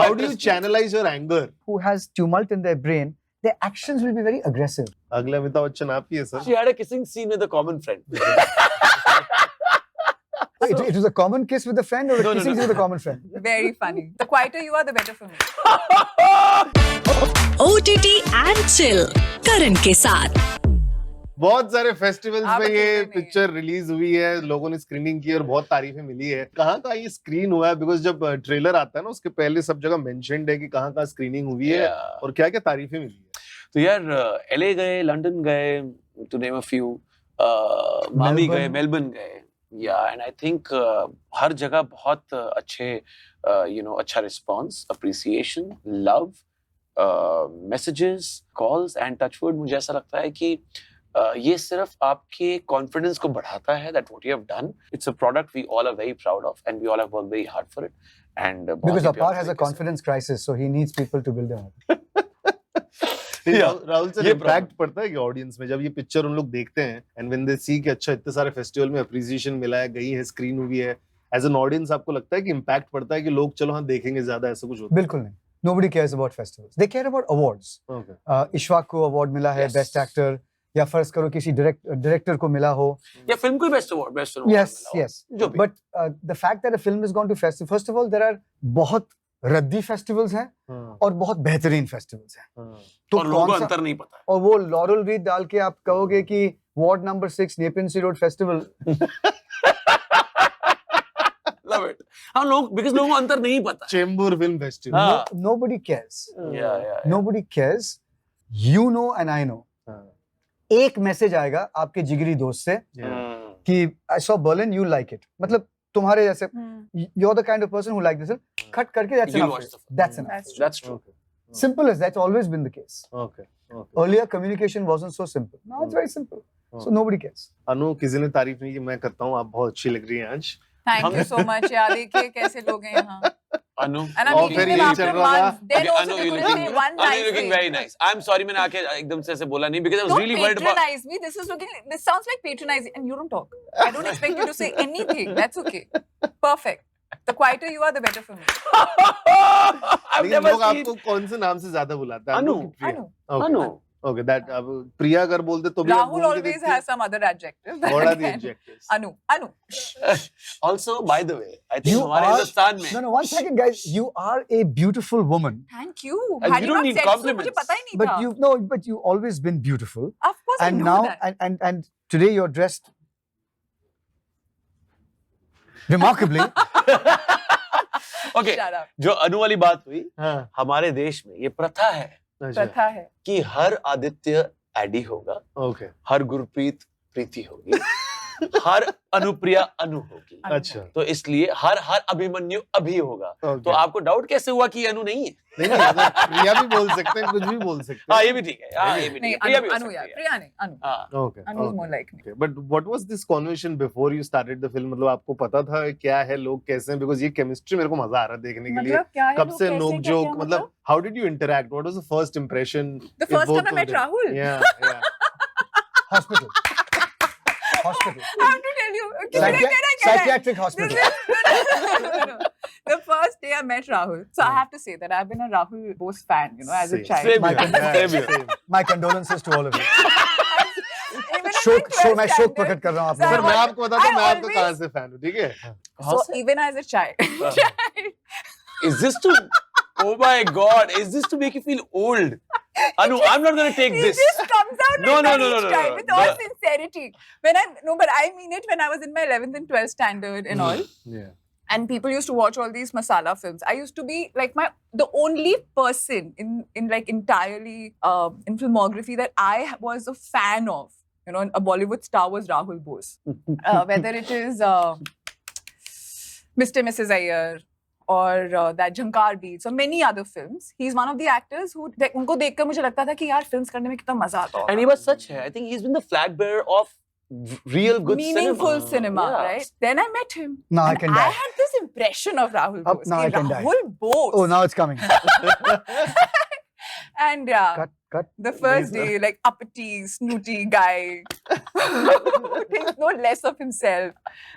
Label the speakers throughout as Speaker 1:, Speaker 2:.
Speaker 1: How do you channelize your anger?
Speaker 2: who has tumult in their brain, their actions will be very aggressive.
Speaker 1: अगला अमिताभ बच्चन आप ही है sir.
Speaker 3: She had a kissing scene with a common friend.
Speaker 2: It was a common kiss with a friend or a kissing scene with a common friend?
Speaker 4: Very funny. The quieter you are, the better for me.
Speaker 5: OTT and chill करण के साथ।
Speaker 1: बहुत सारे festivals
Speaker 4: आप
Speaker 1: में ये
Speaker 4: अकेले नहीं
Speaker 1: picture release हुई है, लोगों ने स्क्रीनिंग की और बहुत तारीफें मिली है. कहाँ कहाँ ये स्क्रीन हुआ है? बिकॉज जब ट्रेलर आता है ना उसके पहले सब जगह मेंशन्ड है कि कहाँ कहाँ स्क्रीनिंग हुई है
Speaker 3: Yeah.
Speaker 1: और क्या क्या तारीफें मिली है.
Speaker 3: तो यार LA गए, लंदन गए, to name a few, मामी गए, मेलबर्न गए. Yeah, and I think हर जगह बहुत अच्छे अच्छा response, appreciation, love, messages, calls and touch wood. मुझे ऐसा लगता है कि ये सिर्फ आपके कॉन्फिडेंस को बढ़ाता है that what you have done. It's a product we all are very proud of and we all have worked very hard for it. And
Speaker 2: Because Apar has a confidence crisis, so he needs people to build him up.
Speaker 1: Rahul sir
Speaker 3: ये
Speaker 1: impact पड़ता है कि audience में जब ये picture उन लोग देखते हैं एंड व्हेन दे सी कि अच्छा इतने सारे फेस्टिवल में अप्रिसिएशन मिला है, गई है, स्क्रीन हुई है, एज एन ऑडियंस आपको लगता है कि इम्पैक्ट पड़ता है कि लोग चलो हाँ देखेंगे ज्यादा, ऐसा कुछ होता
Speaker 2: बिल्कुल नहीं. Nobody cares about festivals. They care about awards.
Speaker 1: है? Okay.
Speaker 2: इशफाक को अवार्ड मिला है
Speaker 3: Yes.
Speaker 2: बेस्ट एक्टर, या फर्ज करो किसी डायरेक्टर को मिला हो.
Speaker 3: या फिल्म को best award, best award.
Speaker 2: Yes, yes.
Speaker 3: जो भी.
Speaker 2: But the fact that a film has gone to festival, first of all, there are बहुत रद्दी फेस्टिवल्स हैं
Speaker 1: हाँ,
Speaker 2: और बहुत बेहतरीन फेस्टिवल्स हैं.
Speaker 1: हाँ.
Speaker 2: तो
Speaker 3: और लोगों को
Speaker 2: कौन सा,
Speaker 3: अंतर नहीं पता है.
Speaker 2: और वो लॉरल रीड डाल के आप कहोगे कि ward number 6 Nepean sea road festival.
Speaker 3: Love it. हम लोग because लोगों को अंतर नहीं पता.
Speaker 1: Chembur film festival.
Speaker 3: हाँ.
Speaker 2: Nobody cares.
Speaker 3: Yeah.
Speaker 2: Nobody cares. You know and I know.
Speaker 1: हाँ.
Speaker 2: एक मैसेज आएगा आपके जिगरी दोस्त से
Speaker 3: Hmm.
Speaker 2: कि I saw Berlin, you like it. मतलब तुम्हारे जैसे
Speaker 4: Hmm.
Speaker 2: you're the kind of person who like this. खट करके that's
Speaker 3: You'll
Speaker 2: enough.
Speaker 3: watch the film.
Speaker 2: That's enough.
Speaker 4: That's true.
Speaker 3: That's true.
Speaker 1: Okay.
Speaker 2: Simple as that's always been the case.
Speaker 1: Okay. Okay.
Speaker 2: Earlier communication wasn't so simple. Now it's very simple. So nobody cares.
Speaker 1: अनु, किसी ने तारीफ नहीं की, मैं करता हूँ. आप बहुत अच्छी लग रही हैं आज.
Speaker 4: Thank you so much. यार देखिए कैसे लोग हैं यहाँ.
Speaker 3: Anu.
Speaker 4: And I'm
Speaker 1: और
Speaker 4: meeting
Speaker 1: फिर
Speaker 4: them
Speaker 1: यही
Speaker 4: after
Speaker 1: चल रहा था.
Speaker 4: months. Then
Speaker 3: Okay,
Speaker 4: also
Speaker 3: Anu,
Speaker 4: they
Speaker 3: you're
Speaker 4: couldn't
Speaker 3: looking,
Speaker 4: say one
Speaker 3: Anu,
Speaker 4: nice
Speaker 3: you're looking
Speaker 4: thing.
Speaker 3: very nice. I'm sorry मैंने आके एकदम से ऐसे बोला नहीं because I was
Speaker 4: Don't
Speaker 3: really worried about.
Speaker 4: patronize me. This is looking. This sounds like patronizing, and you don't talk. I don't expect you to say anything. That's okay. Perfect. The quieter you are, the better for me.
Speaker 3: I've
Speaker 1: लेकिन
Speaker 3: never
Speaker 1: लोग
Speaker 3: seen.
Speaker 1: आपको कौन से नाम से ज्यादा बुलाते हैं?
Speaker 3: अनु.
Speaker 1: कि प्रिया?
Speaker 4: Anu.
Speaker 1: Okay.
Speaker 3: Anu.
Speaker 1: Okay, that अब प्रिया अगर बोलते तो भी आप
Speaker 4: Rahul
Speaker 1: बोल के
Speaker 4: always
Speaker 1: देखते
Speaker 4: has some other adjective. but
Speaker 1: What are the
Speaker 4: again,
Speaker 1: adjectives?
Speaker 4: Anu. Anu.
Speaker 3: Also, by the way, I think
Speaker 2: You
Speaker 3: हमारे
Speaker 2: are-
Speaker 3: हिंदुस्तान में.
Speaker 2: No, one second, guys. You are a beautiful woman.
Speaker 4: Thank you.
Speaker 3: And
Speaker 4: Had
Speaker 3: you
Speaker 4: you
Speaker 3: don't
Speaker 4: not
Speaker 3: need
Speaker 4: said so,
Speaker 3: compliments.
Speaker 4: मुझे पता ही नहीं
Speaker 2: But
Speaker 4: था.
Speaker 2: but you've always been beautiful.
Speaker 4: Of course I
Speaker 2: And
Speaker 4: know
Speaker 2: now
Speaker 4: that.
Speaker 2: and today you're dressed remarkably.
Speaker 3: Okay,
Speaker 4: Shut up.
Speaker 3: जो अनु वाली बात हुई,
Speaker 1: हाँ,
Speaker 3: हमारे देश में ये प्रथा है
Speaker 1: अच्छा,
Speaker 4: प्रथा है.
Speaker 3: कि हर आदित्य एडी होगा,
Speaker 1: okay,
Speaker 3: हर गुरप्रीत प्रीति होगी, हर अनुप्रिया अनु होगी.
Speaker 1: अच्छा.
Speaker 3: तो इसलिए हर अभिमन्यु अभी होगा.
Speaker 1: Okay.
Speaker 3: तो आपको डाउट कैसे हुआ कि ये अनु नहीं है?
Speaker 1: नहीं नहीं, अगर प्रिया भी बोल सकते हैं, कुछ भी बोल सकते
Speaker 3: हाँ,
Speaker 1: हैं.
Speaker 3: ये भी ठीक है. हाँ, ये भी ठीक
Speaker 4: नहीं
Speaker 3: है. प्रिया भी
Speaker 4: अनु
Speaker 3: हो
Speaker 4: अनु यार
Speaker 3: सकती है.
Speaker 4: प्रिया नहीं अनु.
Speaker 3: हाँ.
Speaker 1: Okay,
Speaker 4: Anu is
Speaker 1: okay.
Speaker 4: more like me.
Speaker 1: Okay, but what was this conversation before you started the film? मतलब आपको पता था क्या है, लोग कैसे हैं? Because ये chemistry मेरे को मजा आ रहा है देखने के लिए.
Speaker 4: मतलब क्या है?
Speaker 1: कब
Speaker 4: लोग
Speaker 1: से
Speaker 4: कैसे,
Speaker 1: नोक
Speaker 4: क्या-
Speaker 1: जोक,
Speaker 4: क्या
Speaker 1: मतलब how did you interact? What was the first impression?
Speaker 4: The
Speaker 1: if
Speaker 4: first
Speaker 1: both
Speaker 4: time I
Speaker 1: of
Speaker 4: met
Speaker 1: them?
Speaker 4: Rahul.
Speaker 1: Yeah, yeah.
Speaker 2: Hospital. Hospital.
Speaker 4: I have to tell you.
Speaker 2: Psychiatric hospital.
Speaker 4: No. The first day I met Rahul. So I have to say that I've been a Rahul Bose fan, as a
Speaker 1: Same.
Speaker 4: child.
Speaker 3: Same
Speaker 2: My
Speaker 3: here.
Speaker 2: condolences.
Speaker 3: Same here.
Speaker 2: My condolences to all of you.
Speaker 4: Even in
Speaker 2: शोक
Speaker 4: my 12th
Speaker 2: मैं शोक
Speaker 4: standard.
Speaker 2: प्रकट कर रहा हूँ
Speaker 4: So
Speaker 2: आप
Speaker 1: पर
Speaker 2: लोगों
Speaker 1: मैं
Speaker 2: को.
Speaker 1: आपको बताता हूँ मैं
Speaker 4: I
Speaker 1: आपका
Speaker 4: always-
Speaker 1: कहाँ से fan हूँ, ठीक है?
Speaker 4: So even as a child.
Speaker 3: Is this to? Oh my God! Is this to make you feel old? Anu, I'm not gonna take
Speaker 4: It
Speaker 3: this.
Speaker 4: just comes out
Speaker 3: No,
Speaker 4: like
Speaker 3: no,
Speaker 4: that
Speaker 3: no, no,
Speaker 4: each
Speaker 3: no,
Speaker 4: time
Speaker 3: no.
Speaker 4: with all sincerity. But I mean it when I was in my 11th and 12th standard and all.
Speaker 1: Yeah.
Speaker 4: And people used to watch all these masala films. I used to be like the only person in like entirely in filmography that I was a fan of. A Bollywood star was Rahul Bose. Whether it is Mr. and Mrs. Iyer or that Jhankar Beats or many other films. He's one of the actors who उनको देखकर मुझे लगता था कि यार films करने में कितना मजा आता होगा.
Speaker 3: And he was such. I think he's been the flag bearer of real good
Speaker 4: meaningful cinema,
Speaker 3: Yeah.
Speaker 4: right? Then I met him.
Speaker 2: Now I
Speaker 4: and
Speaker 2: can
Speaker 4: I
Speaker 2: die.
Speaker 4: had this impression of Rahul Bose.
Speaker 2: Now
Speaker 4: कि
Speaker 2: I can die.
Speaker 4: Rahul Bose.
Speaker 2: Oh, now it's coming.
Speaker 4: And yeah.
Speaker 2: cut.
Speaker 4: The first day, like uppity, snooty guy who thinks no less of himself.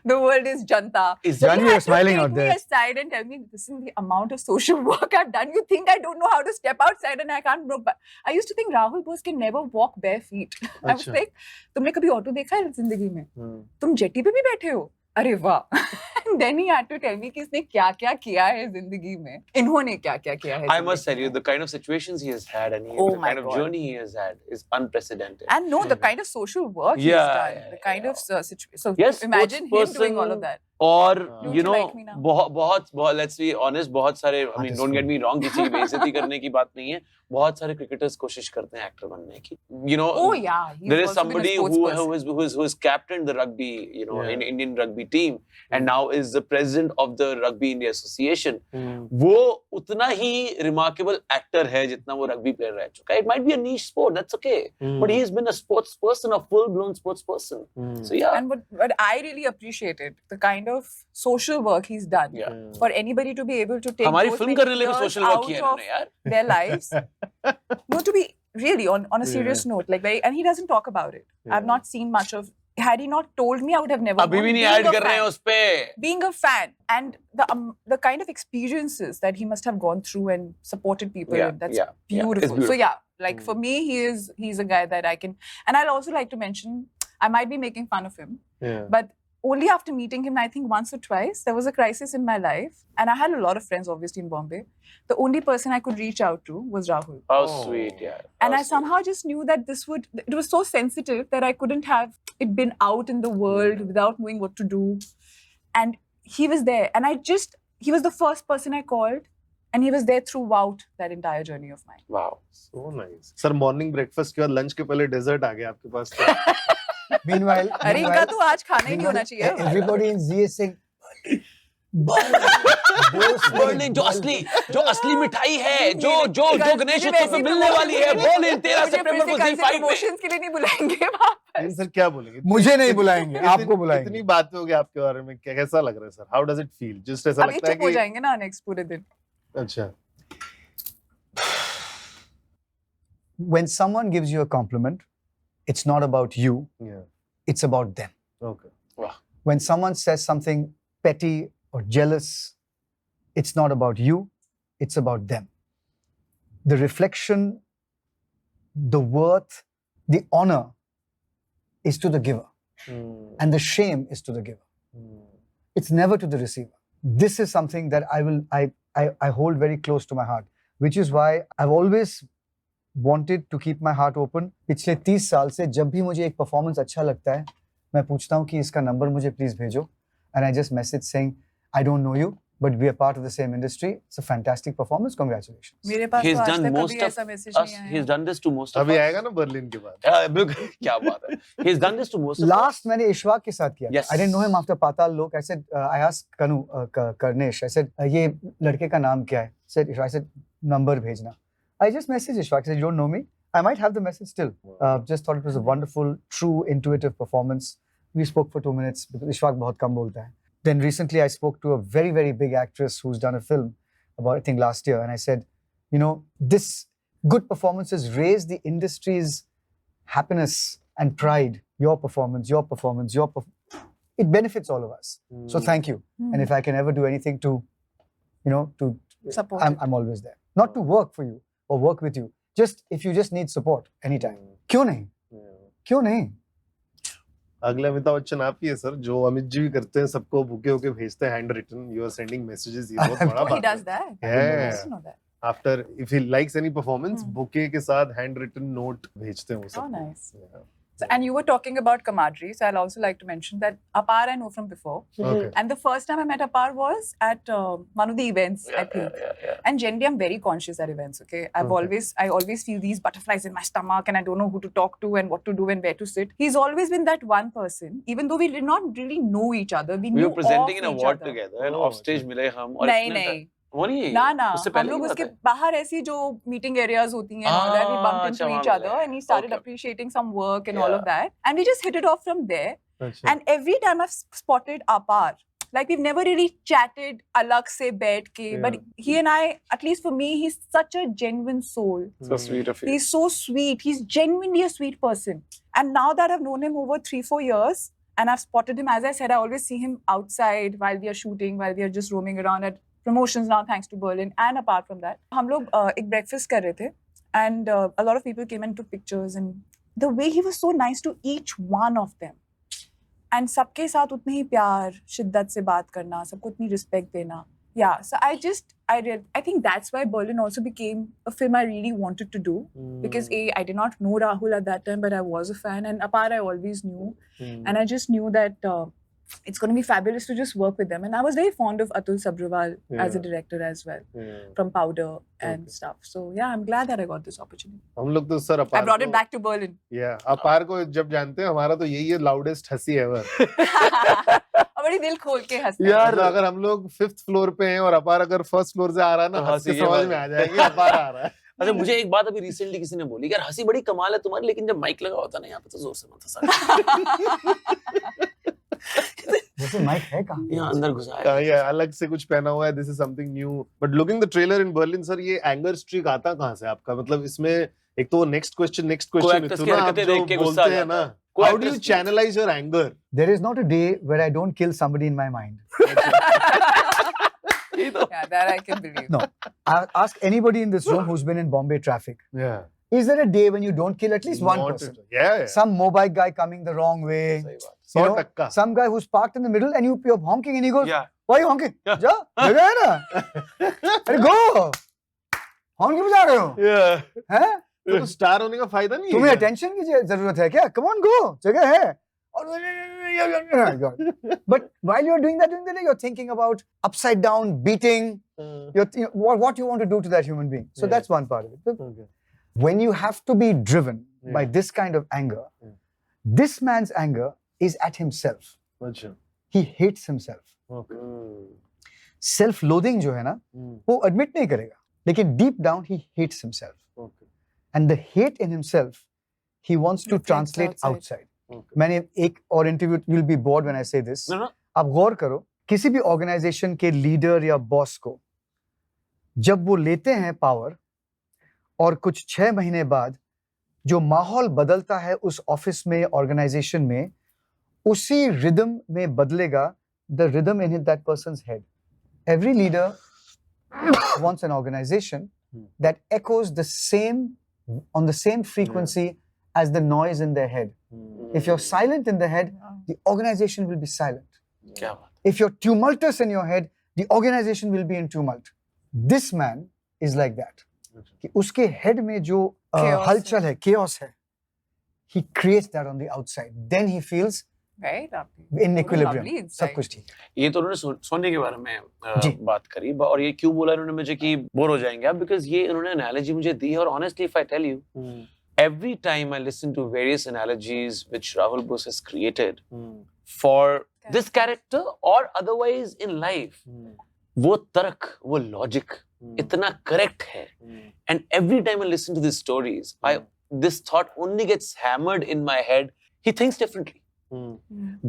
Speaker 4: The world is janta.
Speaker 3: Is
Speaker 4: So
Speaker 2: Janvi,
Speaker 4: he
Speaker 2: you're
Speaker 4: had to
Speaker 2: smiling
Speaker 4: take
Speaker 2: out
Speaker 4: me
Speaker 2: there.
Speaker 4: aside and tell me, listen, the amount of social work I've done, you think I don't know how to step outside and I can't know. But I used to think Rahul Bose can never walk bare feet. I was
Speaker 1: अच्छा।
Speaker 4: like, तुमने कभी auto देखा है जिंदगी में?
Speaker 1: हम्म।
Speaker 4: तुम jetty पे भी बैठे हो? अरे वाह! And then he had to tell me कि इसने क्या-क्या किया है जिंदगी में. इन्होंने क्या-क्या किया है.
Speaker 3: I must
Speaker 4: जिंदगी
Speaker 3: tell you,
Speaker 4: में.
Speaker 3: the kind of situations he has had and
Speaker 4: Oh
Speaker 3: the
Speaker 4: my
Speaker 3: kind of
Speaker 4: God.
Speaker 3: journey he has had is unprecedented.
Speaker 4: And no, the kind of social work he's
Speaker 3: Yeah,
Speaker 4: done,
Speaker 3: yeah,
Speaker 4: the kind
Speaker 3: yeah.
Speaker 4: of situation. So
Speaker 3: Yes,
Speaker 4: imagine him doing all
Speaker 3: sportsperson
Speaker 4: of that.
Speaker 3: और
Speaker 1: Don't
Speaker 3: you
Speaker 4: you
Speaker 3: know
Speaker 4: like me now?
Speaker 3: बहुत let's be honest, बहुत सारे I mean don't get me wrong, किसी की बेइज्जती करने की बात नहीं है, बहुत सारे cricketers कोशिश करते हैं actor बनने की. You know,
Speaker 4: Oh yeah, he's
Speaker 3: there is
Speaker 4: also been a
Speaker 3: somebody
Speaker 4: sports person.
Speaker 3: who is captained the rugby, you know,
Speaker 1: Yeah.
Speaker 3: in Indian rugby team and now is the president of the Rugby India Association.
Speaker 1: हम्म।
Speaker 3: वो उतना ही remarkable actor है जितना वो rugby player रह चुका है. It might be a niche sport, that's okay. But he's been a sports person, a full-blown sports person.
Speaker 1: Hmm.
Speaker 3: So yeah.
Speaker 4: And what I really appreciated, the kind of social work he's done.
Speaker 3: Yeah.
Speaker 4: For anybody to be able to take
Speaker 3: हमारी
Speaker 4: those
Speaker 3: film
Speaker 4: many
Speaker 3: करने लगे
Speaker 4: years
Speaker 3: social work
Speaker 4: out
Speaker 3: किया
Speaker 4: of
Speaker 3: इन्होंने यार.
Speaker 4: their lives. No, to be really on a serious note, like very, and he doesn't talk about it.
Speaker 1: Yeah.
Speaker 4: I've not seen much of. Had he not told me, I would have never.
Speaker 3: अभी
Speaker 4: known.
Speaker 3: भी नहीं
Speaker 4: Being
Speaker 3: add
Speaker 4: a
Speaker 3: कर रहे हैं
Speaker 4: fan-
Speaker 3: उस पे.
Speaker 4: Being a fan and the kind of experiences that he must have gone through and supported people
Speaker 3: Yeah,
Speaker 4: in, that's
Speaker 3: yeah, yeah. It's
Speaker 4: beautiful. So
Speaker 3: beautiful.
Speaker 4: yeah, like for me, he's a guy that I can. And I'll also like to mention, I might be making fun of him,
Speaker 1: Yeah.
Speaker 4: but only after meeting him, I think once or twice, there was a crisis in my life. And I had a lot of friends, obviously, in Bombay. The only person I could reach out to was Rahul.
Speaker 3: How
Speaker 1: Oh.
Speaker 3: sweet, yeah.
Speaker 4: And
Speaker 3: How
Speaker 4: I somehow just knew that it was so sensitive that I couldn't have it been out in the world without knowing what to do. And he was there. And he was the first person I called. And he was there throughout that entire journey of mine.
Speaker 3: sweet. Wow.
Speaker 1: So nice. Sir morning breakfast के बाद lunch के पहले desert आ गया आपके पास तो।
Speaker 2: Meanwhile,
Speaker 4: अरे इनका तो आज खाना ही नहीं होना चाहिए.
Speaker 2: everybody in Z is saying,
Speaker 3: Berlin जो असली मिठाई है जो गणेश उत्सव पे मिलने वाली है बर्लिन 13 सितंबर को Z5 में.
Speaker 4: प्रमोशंस के लिए नहीं बुलाएंगे वापस.
Speaker 1: नहीं सर क्या बोलेंगे?
Speaker 2: मुझे नहीं बुलाएंगे, आपको बुलाएंगे.
Speaker 1: इतनी बातें हो गई आपके बारे में, कैसा लग रहा है sir? How does it feel? Just ऐसा
Speaker 4: अब ये
Speaker 1: लगता है
Speaker 4: चुप हो
Speaker 1: कि
Speaker 4: जाएंगे ना नेक्स्ट पूरे दिन.
Speaker 1: अच्छा
Speaker 2: When someone gives you a compliment, it's not about you,
Speaker 1: yeah
Speaker 2: it's about them.
Speaker 1: okay
Speaker 2: When someone says something petty or jealous, it's not about you, it's about them. The reflection, the worth, the honor is to the giver, and the shame is to the giver. It's never to the receiver. This is something that I hold very close to my heart, which is why I've always wanted to keep my heart open. पिछले 30 साल से जब भी मुझे एक performance अच्छा लगता है, मैं पूछता हूँ कि इसका नंबर मुझे please भेजो, and I just message saying, I don't know you, but we are part of the same industry. It's a fantastic performance. Congratulations.
Speaker 4: मेरे पास
Speaker 3: He's
Speaker 4: तो आज
Speaker 3: done
Speaker 4: तक
Speaker 3: most
Speaker 4: कभी
Speaker 3: of
Speaker 4: ऐसा मैसेज
Speaker 3: us.
Speaker 4: नहीं आया.
Speaker 3: He's done this to most of
Speaker 1: अभी
Speaker 3: us.
Speaker 1: आएगा ना बर्लिन के बाद.
Speaker 3: बिल्कुल क्या बात है. He's done this to most of us.
Speaker 2: Last मैंने इशवाक के साथ किया.
Speaker 3: Yes.
Speaker 2: I didn't know him after Patal Lok. I said, I asked Kanu, Karnesh, I said, ये लड़के का नाम क्या है? I said, number भेजना. I just messaged Ishwak. I said, you don't know me? I might have the message still. Just thought it was a wonderful, true, intuitive performance. We spoke for 2 minutes because Ishwak बहुत कम बोलता है. Then recently I spoke to a very, very big actress who's done a film about, I think, last year. And I said, you know, this good performances raise the industry's happiness and pride. Your performance, it benefits all of us. So thank you. And if I can ever do anything to, you know, to
Speaker 4: Support.
Speaker 2: I'm always there. Not to work for you or work with you. Just if you just need support anytime. क्यों नहीं? क्यों नहीं?
Speaker 1: अगले अमिताभ बच्चन आप ही है sir, जो अमित जी भी करते हैं, सबको भूखे होके भेजते हैं hand written, you are sending messages. ये बहुत बड़ा
Speaker 4: Oh, he
Speaker 1: बात
Speaker 4: does
Speaker 1: है.
Speaker 4: that.
Speaker 1: Yeah.
Speaker 4: I didn't know that.
Speaker 1: After if he likes any performance, bouquet के साथ हैंड रिटन नोट भेजते हैं वो सब.
Speaker 4: Oh, nice. So, and you were talking about Kamadri, so I'll also like to mention that Apar I know from before.
Speaker 1: Okay.
Speaker 4: And the first time I met Apar was at one of the events, I think.
Speaker 3: Yeah.
Speaker 4: And generally, I'm very conscious at events. Okay, I always feel these butterflies in my stomach, and I don't know who to talk to and what to do and where to sit. He's always been that one person, even though we did not really know each other. We
Speaker 3: We
Speaker 4: knew
Speaker 3: were presenting
Speaker 4: of
Speaker 3: an
Speaker 4: each
Speaker 3: award
Speaker 4: other.
Speaker 3: together and
Speaker 1: Oh,
Speaker 3: off stage मिले हम. और
Speaker 4: नहीं
Speaker 3: इतने
Speaker 4: नहीं.
Speaker 3: वो नहीं है.
Speaker 4: ना
Speaker 3: उससे
Speaker 4: हम
Speaker 3: पहले
Speaker 4: लोग
Speaker 3: की
Speaker 4: उसके
Speaker 3: बात है.
Speaker 4: बाहर ऐसी जो मीटिंग एरियाज होती हैं and all that, we bumped into
Speaker 3: अच्छा,
Speaker 4: each
Speaker 3: वहाँ
Speaker 4: other
Speaker 3: मिले.
Speaker 4: and he started
Speaker 3: Okay.
Speaker 4: appreciating some work and all
Speaker 3: Yeah.
Speaker 4: of that, and we just hit it off from there.
Speaker 1: अच्छा.
Speaker 4: And every time I've spotted Apar, Like we've never really chatted alag se baith ke, but he and I, at least for me, he's such a genuine soul.
Speaker 3: So sweet of you.
Speaker 4: He's so sweet. He's genuinely a sweet person. And now that I've known him over 3-4 years, and I've spotted him, as I said, I always see him outside while we are shooting, while we are just roaming around at promotions now, thanks to Berlin. And apart from that, हम लोग एक breakfast कर रहे थे, and a lot of people came and took pictures, and the way he was so nice to each one of them. And सबके साथ उतने ही प्यार, शिद्दत से बात करना, सबको उतनी respect देना. Yeah, so I think that's why Berlin also became a film I really wanted to do. Because I did not know Rahul at that time, but I was a fan, and Apar I always knew. And I just knew that it's going to be fabulous to just work with them. And I was very fond of Atul Sabharwal as a director as well, from Powder and stuff. So yeah, I'm glad that I got this opportunity.
Speaker 1: हम लोग तो sir
Speaker 4: I brought it back to Berlin.
Speaker 1: Yeah, अपार को जब जानते हैं हमारा तो यही है loudest हंसी ever.
Speaker 4: और बड़ी दिल खोल के हंसते हैं.
Speaker 1: यार अगर हम लोग 5th floor पे हैं और अपार अगर 1st floor से आ रहा है ना, हंस के समझ में आ जाएगी अपार आ रहा है.
Speaker 3: अच्छा, मुझे एक बात अभी रिसेंटली किसी ने बोली, यार हंसी बड़ी कमाल है तुम्हारी, लेकिन जब माइक लगा होता ना यहाँ पे तो जोर से मत हंसा.
Speaker 2: वैसे माइक है कहाँ?
Speaker 3: यहाँ अंदर घुसा है.
Speaker 1: ये अलग से कुछ पहना हुआ है. This is something new. But looking the trailer in Berlin sir, ये एंगर स्ट्रीक आता कहाँ से आपका? मतलब इसमें एक तो नेक्स्ट क्वेश्चन
Speaker 3: actors की हरकतें देख के गुस्सा आ
Speaker 1: बोलते हैं
Speaker 3: जाता
Speaker 1: ना,
Speaker 3: है. कोई
Speaker 1: how do you
Speaker 3: actors-
Speaker 1: channelise your anger?
Speaker 2: There is not a day where I don't kill somebody in my mind.
Speaker 4: Yeah, that I can believe.
Speaker 2: No. Ask anybody in this room who's been in Bombay traffic.
Speaker 1: Yeah.
Speaker 2: Is there a day when you don't kill at least one person?
Speaker 1: Yeah.
Speaker 2: Some mobile guy coming the wrong way.
Speaker 3: सही बात.
Speaker 2: You know,
Speaker 1: 100%.
Speaker 2: some guy who's parked in the middle and you're honking and he goes,
Speaker 3: Yeah.
Speaker 2: why are you honking?
Speaker 3: Yeah.
Speaker 2: जा, जगह है ना? अरे go! Horn क्यों बजा रहे हो?
Speaker 1: Yeah.
Speaker 2: हैं?
Speaker 1: तो स्टार होने का फायदा नहीं है
Speaker 2: तुम्हें
Speaker 1: क्या?
Speaker 2: attention की जरूरत है क्या? Come on, go! जगह है. But while you're doing that, you're thinking about upside down beating. What you want to do to that human being. So
Speaker 1: Yeah.
Speaker 2: that's one part of it.
Speaker 1: Okay.
Speaker 2: When you have to be driven
Speaker 1: Yeah.
Speaker 2: by this kind of anger, this man's anger is at himself.
Speaker 1: अच्छा.
Speaker 2: He hates himself.
Speaker 1: Okay.
Speaker 2: Self-loathing जो है ना, वो admit नहीं करेगा. लेकिन deep down he hates himself.
Speaker 1: Okay.
Speaker 2: And the hate in himself, he wants to
Speaker 4: Reflects
Speaker 2: translate
Speaker 4: outside.
Speaker 2: outside.
Speaker 1: Okay.
Speaker 2: मैंने एक और interview, you'll be bored when I say this.
Speaker 3: No, no.
Speaker 2: आप गौर करो, किसी भी ऑर्गेनाइजेशन के लीडर या boss को जब वो लेते हैं पावर और कुछ 6 महीने बाद जो माहौल बदलता है उस ऑफिस में, ऑर्गेनाइजेशन में, उसी रिदम में बदलेगा the rhythm in that persons head. Every leader wants an organization that echoes the same on the same frequency as the noise in their head. If you're silent in the head, the organization will be silent.
Speaker 3: क्या बात.
Speaker 2: If you're tumultuous in your head, the organization will be in tumult. This man is like that. कि उसके head में जो
Speaker 4: Chaos
Speaker 2: हलचल है, chaos है, he creates that on the outside. Then he feels
Speaker 4: Very lovely.
Speaker 2: in
Speaker 4: Lovely
Speaker 2: equilibrium.
Speaker 4: inside.
Speaker 2: सब कुछ ठीक है.
Speaker 3: ये तो उन्होंने सोने के बारे में
Speaker 2: जी.
Speaker 3: बात करी, और ये क्यों बोला इन्होंने मुझे कि बोर हो जाएंगे आप, बिकॉज ये इन्होंने एनालॉजी मुझे दी है. और honestly if I tell you, every time I listen to various analogies which Rahul Bose has created for this character or otherwise in life, वो तर्क, वो logic इतना correct है. And every time I listen to these stories, this thought only gets hammered in my head. He thinks differently.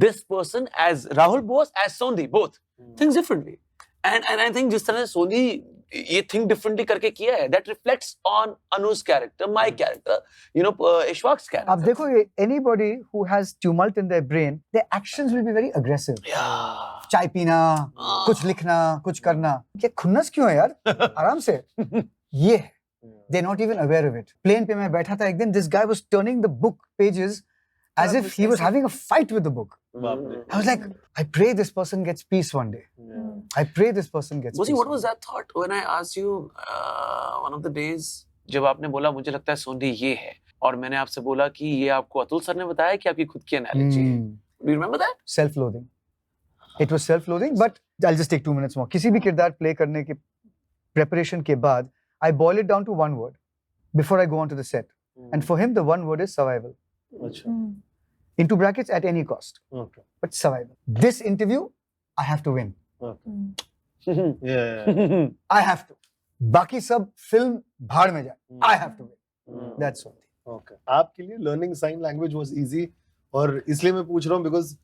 Speaker 3: This person, as Rahul Bose, as Sondhi, both thinks differently. And I think जिस तरह से Sondhi ये think differently करके किया है, that reflects on Anu's character, my character, you know, Ishwak's character.
Speaker 2: अब देखो ये anybody who has tumult in their brain, their actions will be very aggressive.
Speaker 3: Yeah.
Speaker 2: चाय पीना, कुछ लिखना, कुछ करना. ये खुन्नस क्यों है यार? आराम से. ये है. They're not even aware of it. Plane पे मैं बैठा था एक दिन, this guy was turning the book pages as if he was having a fight with the book. I was like, I pray this person gets peace one day. I pray this person gets
Speaker 3: Bosi,
Speaker 2: peace.
Speaker 3: what was that thought when I asked you one of the days जब आपने बोला मुझे लगता है सोंधी ये है, और मैंने आपसे बोला कि ये आपको अतुल सर ने बताया कि आपकी खुद की एनालॉजी है. Do you remember that?
Speaker 2: Self-loathing. It was self-loathing, but I'll just take 2 minutes more. किसी भी किरदार play करने के preparation के बाद, I boil it down to one word before I go on to the set. And for him, the one word is survival.
Speaker 1: अच्छा.
Speaker 2: Into brackets, at any cost.
Speaker 1: Okay.
Speaker 2: But survival. This interview, I have to win.
Speaker 1: Yeah.
Speaker 2: I have to. बाकी सब film भाड़ में जाए. I have to win. That's one thing.
Speaker 1: Okay. आपके लिए learning sign language was easy और इसलिए मैं पूछ रहा हूँ बिकॉज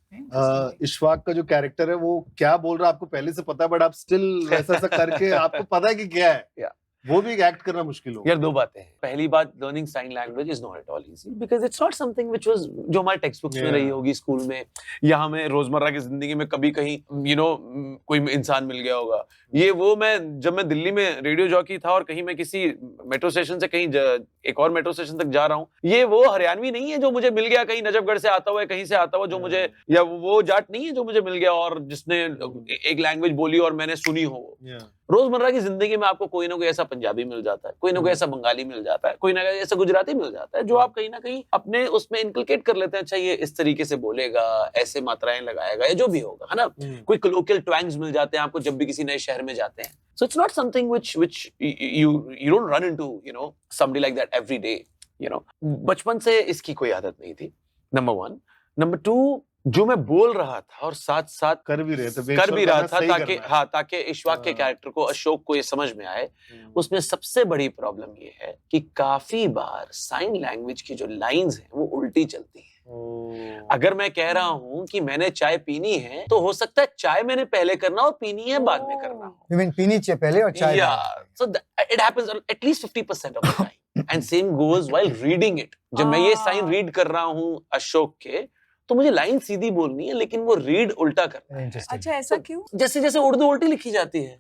Speaker 1: इशफाक का जो कैरेक्टर है वो क्या बोल रहा है आपको पहले से पता है, बट आप स्टिल वैसा सा करके आपको पता है कि क्या है।
Speaker 3: Yeah.
Speaker 1: वो भी एक्ट करना मुश्किल हो।
Speaker 3: यार दो बातें हैं। पहली बात, learning sign language is not at all easy because it's not something which was जो हमारे टेक्स्ट बुक्स में रही होगी स्कूल में, या हमें रोजमर्रा की जिंदगी में कभी कहीं कोई इंसान मिल गया होगा। ये वो मैं जब मैं दिल्ली में रेडियो जॉकी था और कहीं मैं किसी मेट्रो स्टेशन से कहीं एक और मेट्रो स्टेशन तक जा रहा हूँ, ये वो हरियाणवी नहीं है जो मुझे मिल गया कहीं नजफगढ़ से आता हुआ है, कहीं से आता हुआ जो मुझे, या वो जाट नहीं है जो मुझे मिल गया और जिसने एक लैंग्वेज बोली और मैंने सुनी हो। रोजमर्रा की जिंदगी में आपको कोई ना कोई ऐसा पंजाबी मिल जाता है, कोई ना कोई ऐसा बंगाली मिल जाता है, कोई ना कोई ऐसा गुजराती मिल जाता है जो आप कहीं ना कहीं अपने उसमें इनकलकेट कर लेते हैं। अच्छा ये इस तरीके से बोलेगा, ऐसे मात्राएं लगाएगा, या जो भी होगा, है ना। कोई कोलोकियल ट्वैंग्स मिल जाते हैं आपको जब भी किसी नए शहर में जाते हैं। So it's not something which you don't run into, somebody like that every day, बचपन से इसकी कोई आदत नहीं थी, नंबर 1। नंबर 2, जो मैं बोल रहा था और साथ साथ
Speaker 1: कर भी रहा था
Speaker 3: ताकि इशफाक के कैरेक्टर को, अशोक को ये समझ में आए, उसमें सबसे बड़ी प्रॉब्लम ये है कि काफी बार साइन लैंग्वेज की जो लाइंस हैं वो उल्टी चलती हैं। अगर मैं कह रहा हूँ कि मैंने चाय पीनी है, तो हो सकता है चाय मैंने पहले करना हो, पीनी है बाद में करना हो।
Speaker 2: You mean पीनी चाय पहले और चाय
Speaker 3: so it happens at least 50% of the time and same goes while reading it। जब मैं ये साइन रीड कर रहा हूँ अशोक के, तो मुझे लाइन सीधी बोलनी है लेकिन वो रीड उल्टा करना है।
Speaker 4: अच्छा, ऐसा क्यों?
Speaker 3: जैसे जैसे उर्दू उल्टी लिखी जाती है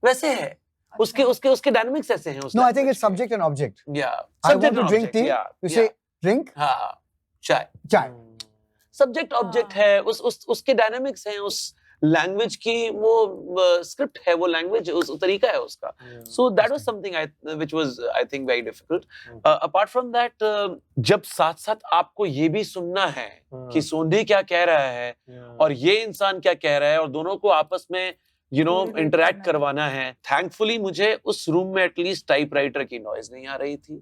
Speaker 3: वैसे है। उसके डायनामिक्स ऐसे हैं।
Speaker 2: No, I think it's subject and object.
Speaker 3: Yeah.
Speaker 2: I want to drink tea. You say drink.
Speaker 3: हाँ, चाय।
Speaker 2: चाय।
Speaker 3: सब्जेक्ट ऑब्जेक्ट है, उसके डायनामिक्स हैं, उस लैंग्वेज की वो स्क्रिप्ट है, वो लैंग्वेज उस तरीका है उसका। So that was something which was I think very difficult. Apart from that, जब साथ साथ आपको ये भी सुनना है कि सोंधी क्या कह रहा है और ये इंसान क्या कह रहा है, और दोनों को आपस में इंटरैक्ट करवाना है। थैंकफुली मुझे उस रूम में एटलीस्ट टाइपराइटर की नॉइज नहीं आ रही थी,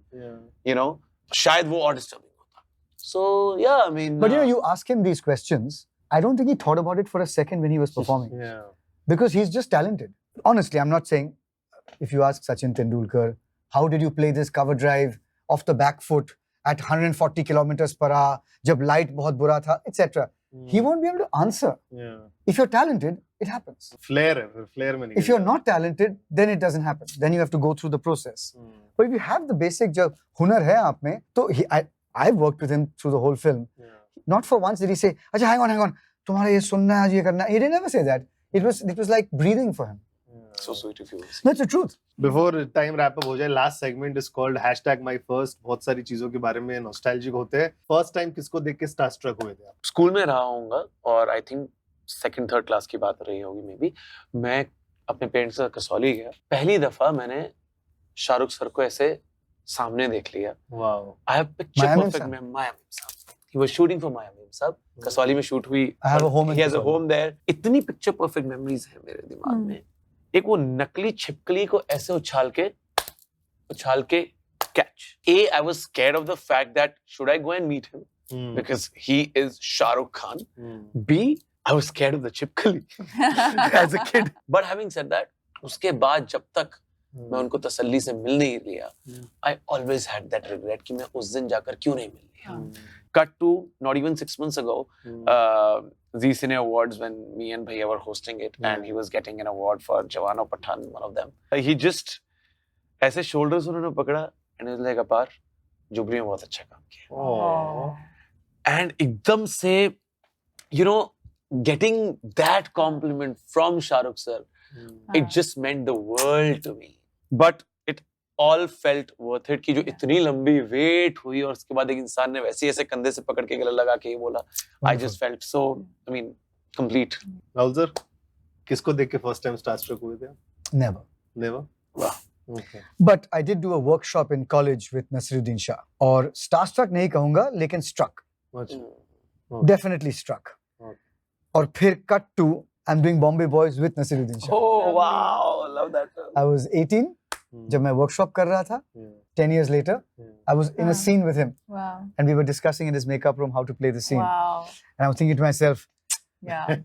Speaker 3: शायद वो और डिस्टर्बिंग होता। सो या I mean,
Speaker 2: But you ask him these questions, I don't think he thought about it for a second when he was performing. Because he's just talented. Honestly, I'm not saying, if you ask Sachin Tendulkar, how did you play this cover drive off the back foot at 140 kilometers per hour, jab light bahut bura tha, etc. He won't be able to answer. If you're talented, it happens.
Speaker 1: Flair mein
Speaker 2: If you're not talented, then it doesn't happen. Then you have to go through the process. But if you have the basic jo hunar hai aap mein, to I've worked with him through the whole film. Not for once did he say, "Acha, hang on, तुम्हारा ये सुनना है, ये करना है." He didn't ever say that. It was like breathing for him.
Speaker 3: so sweet of you.
Speaker 2: That's the truth.
Speaker 1: Before time wrap up हो जाए, last segment is called #myfirst। बहुत सारी चीजों के बारे में नॉस्टैल्जिक होते हैं। फर्स्ट टाइम किसको देख के स्टारस्ट्रक हुए थे आप?
Speaker 3: स्कूल में रहा होऊंगा और I think 2nd 3rd class की बात रही होगी मे बी। मैं अपने पेरेंट्स से कसौली गया, पहली दफा मैंने शाहरुख सर को ऐसे सामने देख लिया।
Speaker 1: Wow.
Speaker 3: I have picture perfect memory. Mayam साहब, he was shooting for Mayam साहब, कसौली में शूट हुई।
Speaker 2: I have a home in
Speaker 3: He has a
Speaker 2: Kasoli.
Speaker 3: home there. इतनी पिक्चर परफेक्ट मेमोरीज हैं मेरे दिमाग में। एक वो नकली छिपकली को ऐसे उछाल के catch. I was scared of the fact that should I go and meet him because he is Shah Rukh Khan. B, I was scared of the छिपकली as a kid. But having said that, उसके बाद जब तक मैं उनको तसल्ली से मिल नहीं लिया, I always had that regret कि मैं उस दिन जाकर क्यों नहीं मिल लिया। Cut to not even 6 months ago, Zee Cine Awards, when me and Bhaiya were hosting it, and he was getting an award for Jawan or Pathan, one of them. He just ऐसे shoulders उन्होंने पकड़ा and he was like, "अपार, जुबरी में बहुत अच्छा काम किया." And एकदम से, getting that compliment from Shah Rukh sir, it just meant the world to me. But it all felt worth it कि जो इतनी लंबी वेट हुई और उसके बाद एक इंसान ने वैसे ऐसे कंधे से पकड़ के गले लगा के ये बोला, I just felt so, I mean, complete.
Speaker 1: Rahul sir, किसको देख के फर्स्ट टाइम स्टारस्ट्रक हुए थे आप?
Speaker 2: Never.
Speaker 3: वाह।
Speaker 1: Okay.
Speaker 2: But I did do a workshop in college with Nasiruddin Shah. और starstruck नहीं कहूँगा, लेकिन struck.
Speaker 1: अच्छा।
Speaker 2: Definitely struck.
Speaker 1: Okay.
Speaker 2: और फिर cut to I'm doing Bombay Boys with Nasiruddin Shah.
Speaker 3: Oh wow, love that film.
Speaker 2: I was 18 जब मैं workshop कर रहा था. 10 years later, I was in a scene with him,
Speaker 4: Wow.
Speaker 2: and we were discussing in his makeup room how to play the scene.
Speaker 4: Wow.
Speaker 2: And I was thinking to myself,
Speaker 4: Yeah.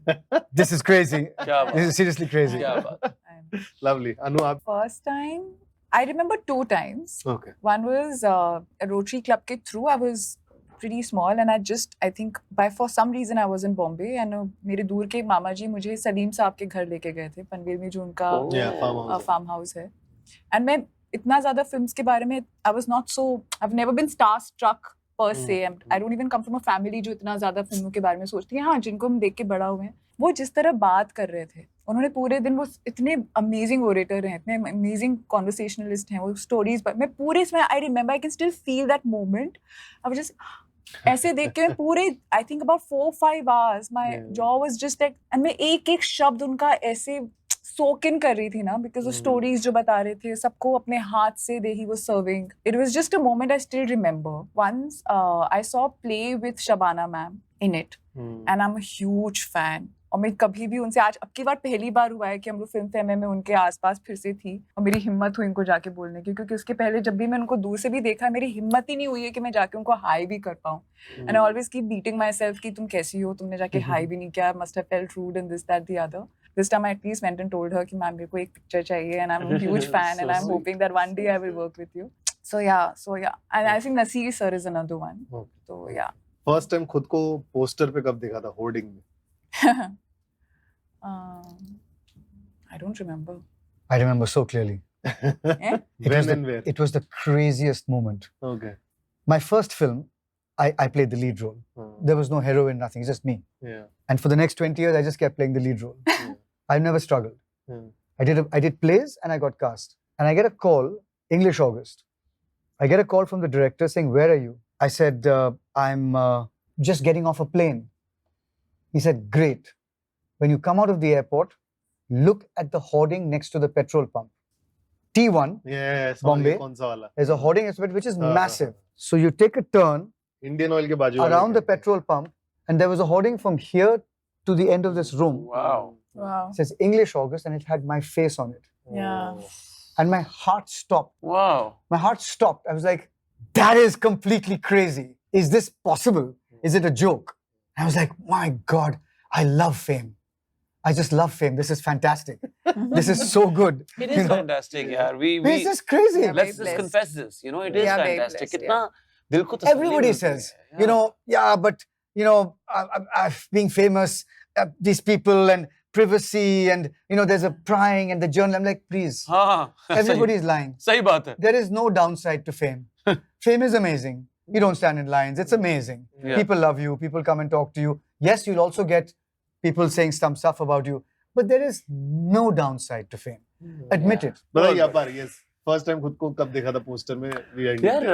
Speaker 2: this is crazy.
Speaker 3: क्या बात,
Speaker 2: This is seriously crazy.
Speaker 3: क्या बात।
Speaker 1: Lovely. Anu, आप?
Speaker 4: First time, I remember 2 times.
Speaker 1: Okay.
Speaker 4: One was a Rotary Club ke through. I was pretty small, and I think for some reason I was in Bombay, and मेरे दूर के मामा जी मुझे सलीम साहब के घर लेके गए थे पनवेल में, जो उनका
Speaker 1: Yeah, farmhouse.
Speaker 4: फार्म हाउस है. And मैं इतना ज़्यादा फिल्म्स के बारे में I've never been starstruck per se. I don't even come from a family जो इतना ज़्यादा फिल्मों के बारे में सोचती है. हाँ, जिनको हम देख के बड़ा हुए हैं, वो जिस तरह बात कर रहे थे, उन्होंने पूरे दिन, वो इतने अमेजिंग ओरेटर हैं, इतने अमेजिंग कॉन्वर्सेशनलिस्ट हैं, वो स्टोरीज पर मैं पूरे इसमें I remember, I can still feel that moment. I was just ऐसे देख के मैं पूरे I think about 4-5 hours my jaw was just like, and मैं एक एक शब्द उनका ऐसे सोक इन कर रही थी ना, बिकॉज वो स्टोरीज जो बता रहे थे सबको अपने हाथ से दे ही was serving. It was just a moment I still remember. Once I saw play with Shabana ma'am in it, and I am a huge fan. और मैं कभी भी उनसे, आज अब की बार पहली बार हुआ है कि हम लोग फिल्म फेयर में उनके आसपास फिर से थी, और मेरी हिम्मत हुई उनको जाके बोलने की, क्योंकि उसके पहले जब भी मैं उनको दूर से भी देखा, मेरी हिम्मत ही नहीं हुई है कि मैं जाके उनको हाई भी कर पाऊँ. And I always keep beating my self कि तुम कैसी हो, तुमने जाके हाई भी नहीं किया, must have felt rude and this that the other. This time I at least went and told her कि मैम मेरे को एक पिक्चर चाहिए, and I'm a huge fan, and I'm hoping that one day I will work with you. So yeah, and I think Naseer sir is another one. So yeah.
Speaker 1: First time खुद को poster पे कब देखा था, hoarding में?
Speaker 4: I don't remember.
Speaker 2: I remember so clearly.
Speaker 1: When and where?
Speaker 2: It was the craziest moment.
Speaker 1: Okay.
Speaker 2: My first film, I played the lead role. There was no heroine, nothing, just me.
Speaker 1: Yeah.
Speaker 2: And for the next 20 years, I just kept playing the lead role. I've never struggled.
Speaker 1: Yeah.
Speaker 2: I did plays and I got cast. And I get a call, English August. I get a call from the director saying, "Where are you?" I said, "I'm just getting off a plane." He said, "Great. When you come out of the airport, look at the hoarding next to the petrol pump. T1,
Speaker 1: Yes.
Speaker 2: Bombay.
Speaker 1: कौन सा वाला?
Speaker 2: there's a hoarding which is
Speaker 1: हाँ,
Speaker 2: massive. So you take a turn
Speaker 1: Indian oil के बाजू वाले
Speaker 2: around the
Speaker 1: के।
Speaker 2: petrol pump, and there was a hoarding from here to the end of this room.
Speaker 3: Wow.
Speaker 4: Wow.
Speaker 2: It says English August, and it had my face on it.
Speaker 4: Yeah.
Speaker 2: And my heart stopped.
Speaker 3: Wow.
Speaker 2: My heart stopped. I was like, that is completely crazy. Is this possible? Is it a joke? I was like, my God, I love fame. I just love fame. This is fantastic. This is so good.
Speaker 3: It is fantastic, yeah.
Speaker 2: This is crazy.
Speaker 4: Yeah,
Speaker 3: Let's
Speaker 4: very
Speaker 3: just
Speaker 4: blessed.
Speaker 3: confess this. You know, it is
Speaker 4: Yeah, very
Speaker 3: fantastic.
Speaker 4: blessed,
Speaker 3: कितना दिल को तसल्ली
Speaker 2: Everybody
Speaker 3: मिलती
Speaker 2: says,
Speaker 3: है,
Speaker 2: you know, yeah, but, you know, being famous, these people and privacy and, you know, there's a prying and the journal. I'm like, please,
Speaker 3: हाँ,
Speaker 2: everybody is lying.
Speaker 3: सही बात है.
Speaker 2: There is no downside to fame. Fame is amazing. You don't stand in lines. It's amazing.
Speaker 3: Yeah.
Speaker 2: People love you. People come and talk to you. Yes, you'll also get people saying some stuff about you, but there is no downside to fame. Admit it.
Speaker 1: बताइए आप बार, yes. First time खुद को कब देखा था poster में?
Speaker 3: यार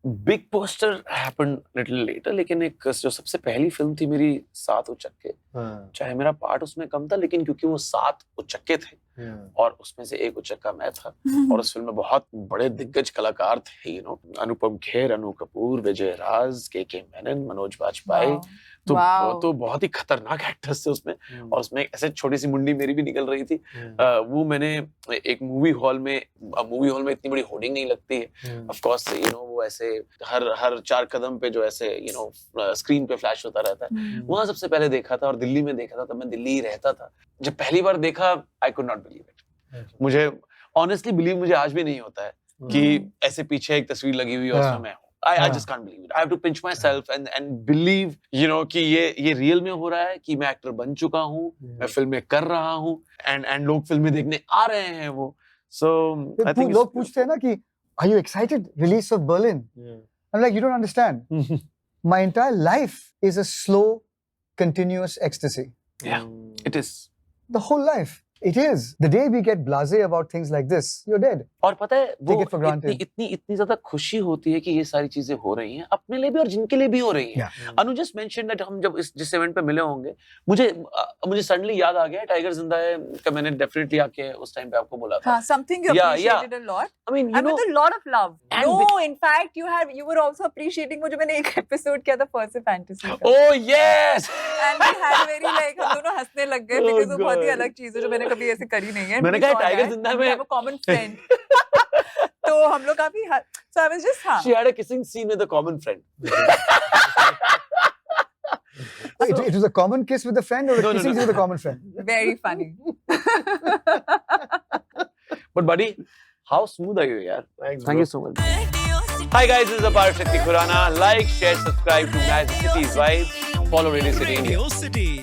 Speaker 3: big poster happened little letter, लेकिन एक जो सबसे पहली फिल्म थी मेरी 7 उचक्के,
Speaker 1: हाँ,
Speaker 3: चाहे मेरा पार्ट उसमें कम था, लेकिन क्योंकि वो 7 उचक्के थे और उसमें से एक उचक्का मैं था, और उस फिल्म में बहुत बड़े दिग्गज कलाकार थे, यू नो, अनुपम खेर, अनु कपूर, विजय राज, के मेनन, मनोज बाजपेयी.
Speaker 4: Wow.
Speaker 3: तो
Speaker 4: Wow.
Speaker 3: वो तो बहुत ही खतरनाक एक्टर्स थे उसमें, और उसमें ऐसे छोटी सी मुंडी मेरी भी निकल रही थी. वो मैंने एक मूवी हॉल में इतनी बड़ी होर्डिंग नहीं लगती है, ऑफ कोर्स, यू नो, वो ऐसे हर 4 कदम पे जो ऐसे, यू नो, स्क्रीन पे फ्लैश होता रहता है, वहां सबसे पहले देखा था, और दिल्ली में देखा था, तब मैं दिल्ली ही रहता था. जब पहली बार देखा, I could not believe it. मुझे ऑनेस्टली बिलीव मुझे आज भी नहीं होता है कि ऐसे पीछे एक तस्वीर लगी हुई है और उसमें मैं हूँ. I just can't believe it. I have to pinch myself and believe, you know, कि ये रियल में हो रहा है, कि मैं एक्टर बन चुका हूँ, मैं फिल्में कर रहा हूँ, and लोग फिल्में देखने आ रहे हैं वो. So I think
Speaker 2: लोग पूछते हैं ना कि are you excited? Release of Berlin. I'm like, you don't understand. My entire life is a slow, continuous ecstasy.
Speaker 3: Yeah, it is.
Speaker 2: The whole life. It is. The day we get blasé about things like this, you're dead.
Speaker 3: और पता है वो
Speaker 2: Take it for granted.
Speaker 3: इतनी ज्यादा खुशी होती है कि ये सारी चीजें हो रही हैं अपने लिए भी और जिनके लिए भी हो रही हैं. अनु जस्ट मेंशन दैट हम जब जिस इवेंट पे मिले होंगे, मुझे सडनली याद आ गया टाइगर जिंदा है का मैंने डेफिनेटली आके उस टाइम पे आपको बोला था.
Speaker 4: Something you
Speaker 3: Yeah,
Speaker 4: appreciated a lot.
Speaker 3: I mean, you
Speaker 4: And
Speaker 3: know,
Speaker 4: with a lot of love.
Speaker 3: And
Speaker 4: No, in fact, you were also appreciating वो जो मैंने एक episode किया था First Fantasy का.
Speaker 3: oh yes.
Speaker 4: And we had a very like हम दोनों हंसने लग गए,
Speaker 3: Oh,
Speaker 4: because वो बहुत ही
Speaker 3: God.
Speaker 4: अलग चीज है जो मैंने कभी ऐसे करी नहीं है.
Speaker 3: मैंने
Speaker 4: We
Speaker 3: कहा
Speaker 4: saw
Speaker 3: टाइगर
Speaker 4: that.
Speaker 3: जिंदा
Speaker 4: We
Speaker 3: में
Speaker 4: have a common friend. तो हम लोग काफी so I was just
Speaker 3: she had a kissing scene with a common friend.
Speaker 2: It was a common kiss with a friend or a
Speaker 3: No,
Speaker 2: kissing with a common friend?
Speaker 4: very funny.
Speaker 3: But buddy, how smooth are you, yaar?
Speaker 1: Thanks,
Speaker 3: Thank
Speaker 1: bro.
Speaker 3: you so much. Hi guys, this is Apar Shakti Khurana. Like, share, subscribe to Match the City's Vibe. Follow Radio City India.
Speaker 6: Radio City.